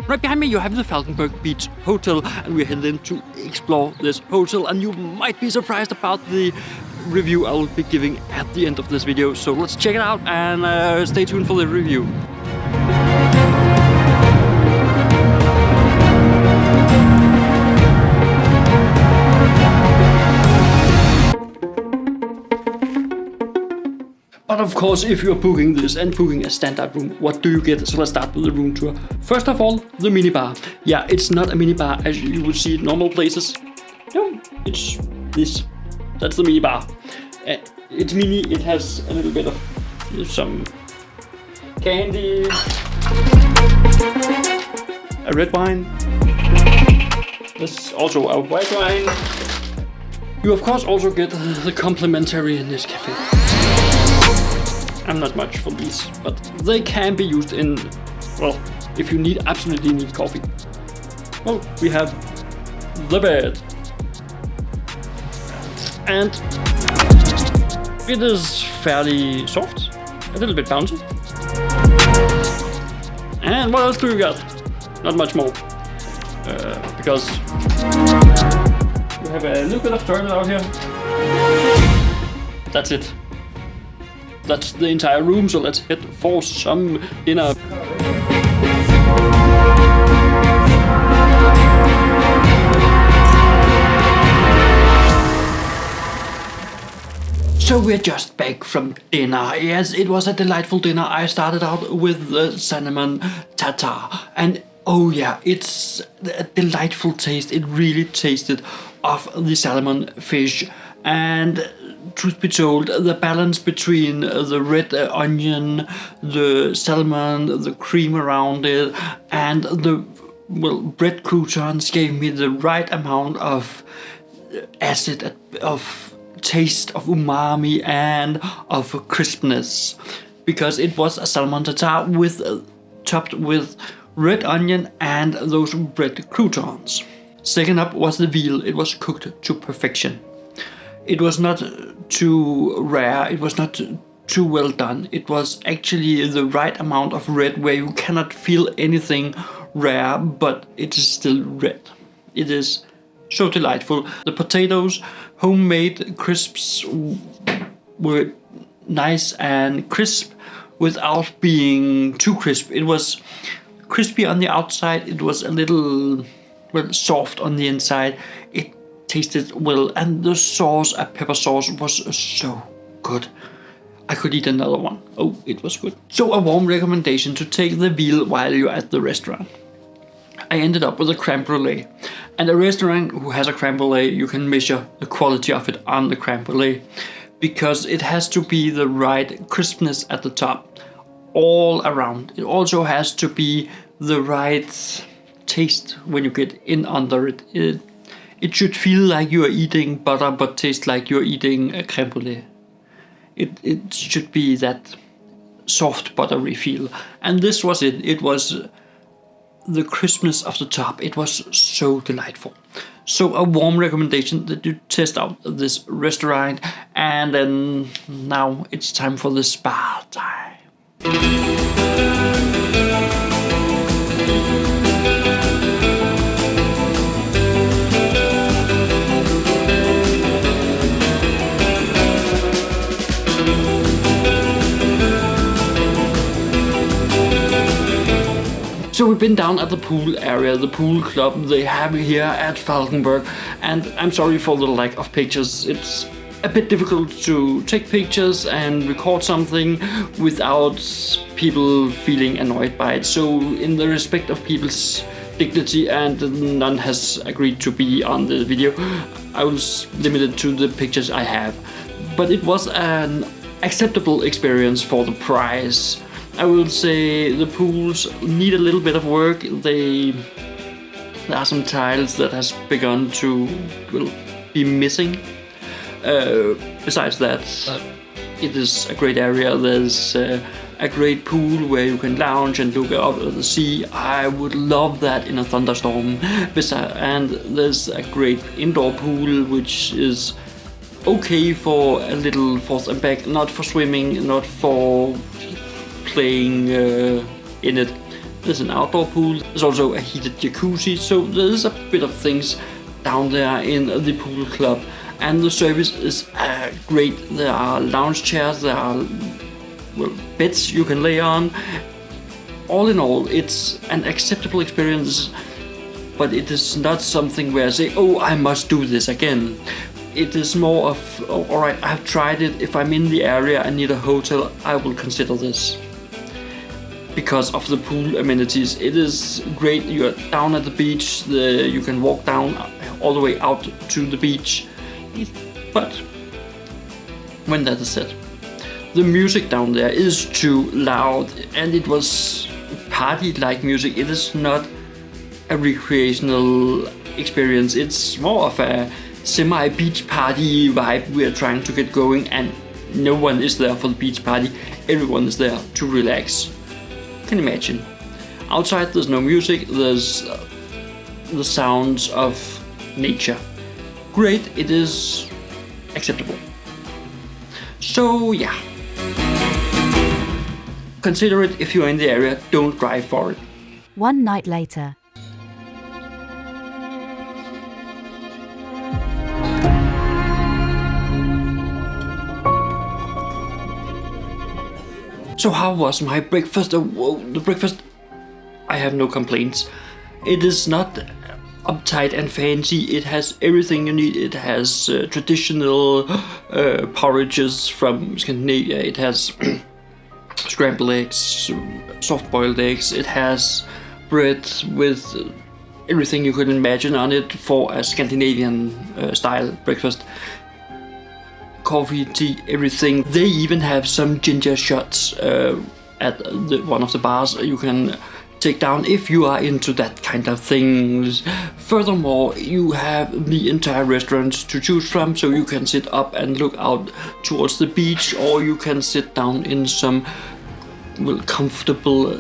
Right behind me you have the Falkenberg Beach Hotel, and we're headed in to explore this hotel, and you might be surprised about the review I will be giving at the end of this video. So let's check it out and stay tuned for the review. But of course, if you're booking this and booking a standard room, what do you get? So let's start with the room tour. First of all, the minibar. Yeah, it's not a minibar as you would see at normal places. No, it's this. That's the minibar. It's mini, it has a little bit of some candy, a red wine. There's also a white wine. You of course also get the complimentary Nescafe. I'm not much for these, but they can be used in, well, if you absolutely need coffee. Well, we have the bed. And it is fairly soft, a little bit bouncy. And what else do you got? Not much more. Because we have a little bit of toilet out here. That's it. That's the entire room, so let's head for some dinner. So we're just back from dinner. Yes, it was a delightful dinner. I started out with the salmon tartare, and oh yeah, it's a delightful taste. It really tasted of the salmon fish, and truth be told, the balance between the red onion, the salmon, the cream around it, and the bread croutons gave me the right amount of acid, of taste, of umami, and of crispness, because it was a salmon tartare with topped with red onion and those bread croutons. Second up was the veal. It was cooked to perfection. It was not too rare, it was not too well done. It was actually the right amount of red where you cannot feel anything rare, but it is still red. It is so delightful. The potatoes, homemade crisps, were nice and crisp without being too crisp. It was crispy on the outside, it was a little soft on the inside. It tasted well, and the sauce, a pepper sauce, was so good. I could eat another one. Oh, it was good. So a warm recommendation to take the veal while you're at the restaurant. I ended up with a crème brûlée. And a restaurant who has a crème brûlée, you can measure the quality of it on the crème brûlée, because it has to be the right crispness at the top, all around. It also has to be the right taste when you get in under it. It should feel like you are eating butter, but taste like you're eating a crème brûlée. It should be that soft, buttery feel. And this was it. It was the crispness of the top. It was so delightful. So a warm recommendation that you test out this restaurant. And then now it's time for the spa time. So we've been down at the pool area, the pool club they have here at Falkenberg, and I'm sorry for the lack of pictures. It's a bit difficult to take pictures and record something without people feeling annoyed by it. So in the respect of people's dignity, and none has agreed to be on the video, I was limited to the pictures I have. But it was an acceptable experience for the price. I will say the pools need a little bit of work. There are some tiles that has begun to be missing. Besides that, it is a great area. There's a great pool where you can lounge and look out at the sea. I would love that in a thunderstorm. And there's a great indoor pool which is okay for a little forth and back, not for swimming, not for playing in it. There's an outdoor pool. There's also a heated jacuzzi. So there's a bit of things down there in the pool club. And the service is great. There are lounge chairs. There are beds you can lay on. All in all, it's an acceptable experience. But it is not something where I say, oh, I must do this again. It is more of, oh, alright, I've tried it. If I'm in the area and need a hotel, I will consider this. Because of the pool amenities, it is great. You're down at the beach, you can walk down all the way out to the beach. But when that is said, the music down there is too loud, and it was party-like music. It is not a recreational experience. It's more of a semi-beach party vibe we are trying to get going, and no one is there for the beach party. Everyone is there to relax. Can you imagine? Outside there's no music, there's the sounds of nature. Great, it is acceptable. So yeah. Consider it if you're in the area, don't drive for it. One night later. So how was my breakfast? The breakfast, I have no complaints. It is not uptight and fancy. It has everything you need. It has traditional porridges from Scandinavia. It has scrambled eggs, soft-boiled eggs. It has bread with everything you could imagine on it for a Scandinavian style breakfast. Coffee, tea, everything. They even have some ginger shots at one of the bars you can take down if you are into that kind of things. Furthermore, you have the entire restaurant to choose from, so you can sit up and look out towards the beach, or you can sit down in some comfortable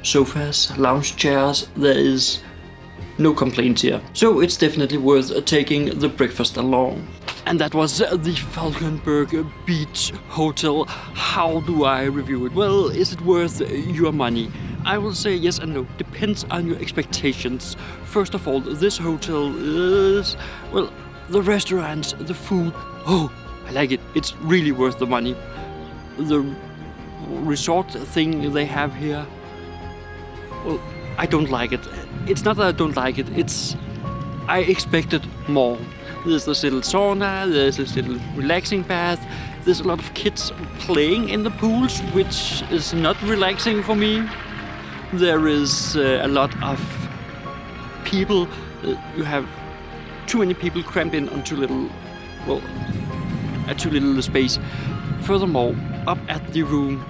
sofas, lounge chairs. There is no complaints here. So it's definitely worth taking the breakfast along. And that was the Falkenberg Beach Hotel. How do I review it? Well, is it worth your money? I will say yes and no. Depends on your expectations. First of all, this hotel is, well, the restaurants, the food. Oh, I like it. It's really worth the money. The resort thing they have here, well, I don't like it. It's not that I don't like it. It's, I expected more. There's this little sauna, there's this little relaxing bath, there's a lot of kids playing in the pools, which is not relaxing for me. There is a lot of people, you have too many people crammed in on too little space. Furthermore, up at the room,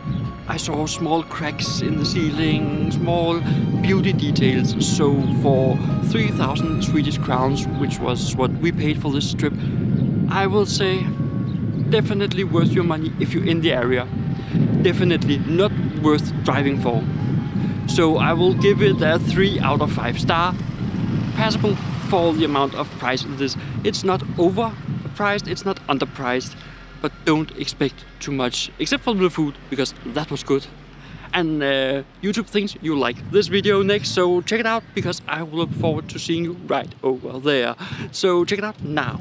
I saw small cracks in the ceiling, small beauty details. So for 3,000 Swedish crowns, which was what we paid for this trip, I will say definitely worth your money if you're in the area. Definitely not worth driving for. So I will give it a 3 out of 5 star. Passable for the amount of price it is. It's not overpriced, it's not underpriced. But don't expect too much, except for the food, because that was good. And YouTube thinks you like this video next, so check it out, because I will look forward to seeing you right over there. So check it out now.